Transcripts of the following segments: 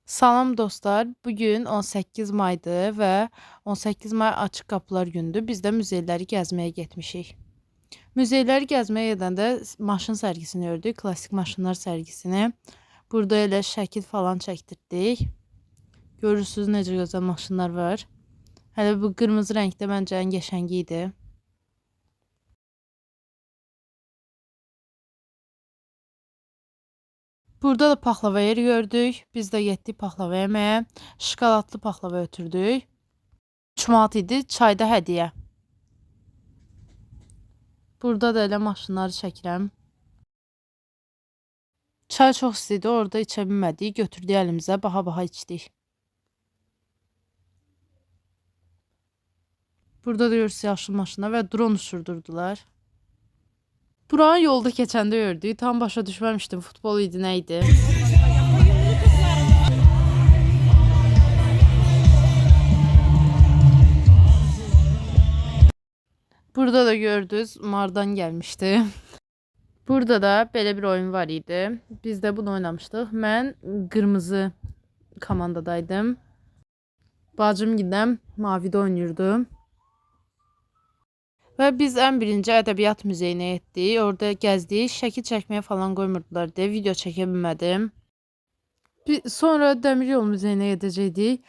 Salam dostlar. Bugün 18 maydır və 18 may açıq qapılar gündür. Biz də muzeyləri gəzməyə getmişik. Muzeyləri gəzməyə gedəndə maşın sərgisini gördük, klassik maşınlar sərgisini. Burada elə şəkil falan çəkdirdik. Görürsünüz necə gözəl maşınlar var. Hələ bu qırmızı rəngdə məncə ən qəşəngi idi. Burada da paxlava yeri gördük. Biz də getdik paxlava yeməyə. Şokoladlı paxlava ötürdük. 3 manat idi, çayda hədiyyə. Burada da elə maşınları çəkirəm. Çay çox istiydi, orada içə bilmədik. Götürdük əlimizə, baha-baha içdik. Burada da görürsünüz yaşlı maşına və dron uçurdurdular. Buranı yolda keçəndə gördük. Tam başa düşməmişdim, futbol idi, nə idi. Burada da gördünüz, Mardan gəlmişdi. Burada da belə bir oyun var idi. Biz də bunu oynamışdıq. Mən qırmızı komandadaydım. Bacım gidəm mavidə oynayırdı. Və biz ən birinci ədəbiyyat muzeyinə getdik. Orada gəzdik. Şəkil çəkməyə falan qoymurdular deyə video çəkə bilmədim. Sonra Dəmir Yol Muzeyinə gedəcəkdik.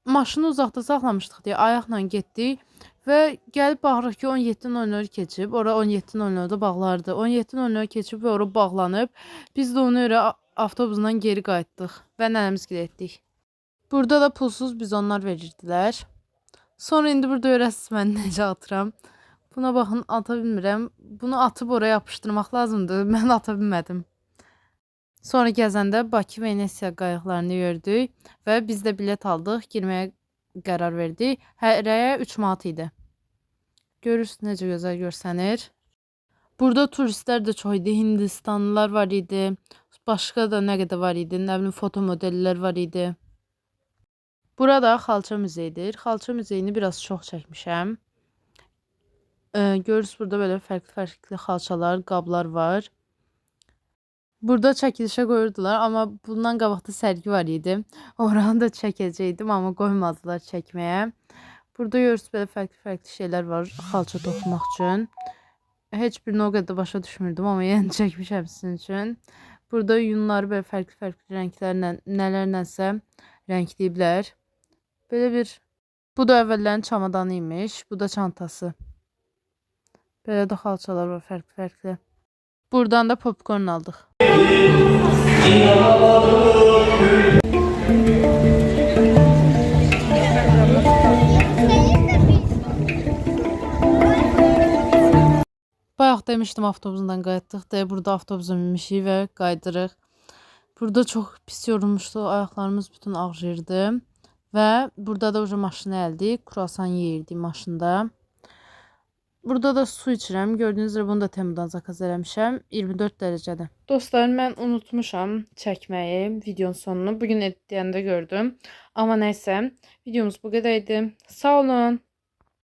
Maşını uzaqda saxlamışdıq deyə ayaqla getdik. Və gəlib baxırıq ki 17:00 keçib. Ora 17:00-da bağlardı. 17:00 keçib və ora bağlanıb. Biz də ona görə avtobusla geri qayıtdıq və nənəmizgilə etdik. Burada da pulsuz bizonlar verirdilər. Sonra indi burada görəsiniz mən necə atıram. Buna baxın, ata bilmirəm. Bunu atıb oraya yapışdırmaq lazımdır. Mən ata bilmədim. Sonra gəzəndə Bakı Venesiya qayıqlarını gördük və biz də bilet aldıq, girməyə qərar verdik. Hərəyə 3 manat idi. Görürsünüz necə gözəl görsənir. Burada turistlər də çox idi, Hindistanlılar var idi. Başqa da nə qədər var idi, nə bilim foto modellər var idi. Burada xalça muzeyidir. Xalça muzeyini biraz çox çəkmişəm. Görürsünüz burada belə fərqli xalçalar, qablar var. Burada çəkilişə qoyurdular, amma bundan qabaqda sərgi var idi. Oranı da çəkəcəkdim, amma qoymadılar çəkməyə. Burada görürsünüz belə fərqli şeylər var xalça toxumaq üçün. Heç birini o qədər başa düşmürdüm, amma yəni çəkmişəm sizin üçün. Burada yunları belə fərqli rənglərlə, nələrlənsə rəngləyiblər. Belə bir, bu da əvvəllərin çamadanı imiş, bu da çantası. Belə də xalçalar var fərqli. Buradan da popcorn aldıq. Bayaq demişdim avtobusdan qayıtdıq deyə burada avtobusa minmişik və qaydırıq. Burada çox pis yorulmuşdu, ayaqlarımız bütün ağrıyırdı. Və burada da maşını əldik, kruasan yeyirdik maşında. Burada da su içirəm. Gördüyünüz üzrə bunu da Temudan zakaz eləmişəm. 24 dərəcədə. Dostlar, mən unutmuşam çəkməyi videonun sonunu. Bugün editləyəndə gördüm. Amma nəysə, videomuz bu qədər idi. Sağ olun.